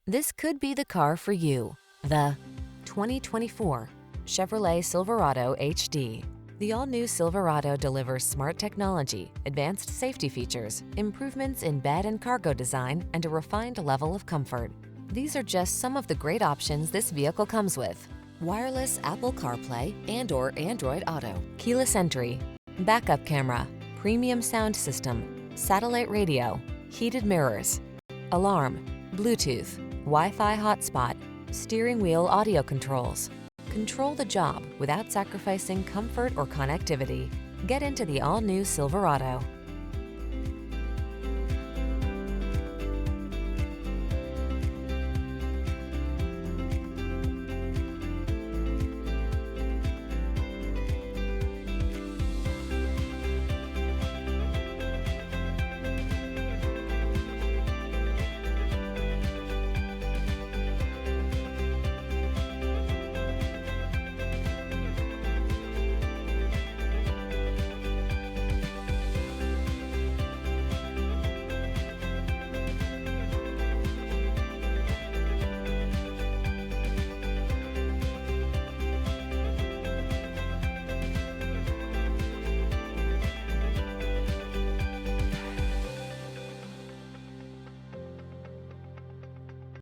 This could be the car for you. The 2024 Chevrolet Silverado HD. The all-new Silverado delivers smart technology, advanced safety features, improvements in bed and cargo design, and a refined level of comfort. These are just some of the great options this vehicle comes with: wireless Apple CarPlay and/or Android Auto, keyless entry, backup camera, premium sound system, satellite radio, heated mirrors, alarm, Bluetooth, Wi-Fi hotspot, steering wheel audio controls. Control the job without sacrificing comfort or connectivity. Get into the all-new Silverado.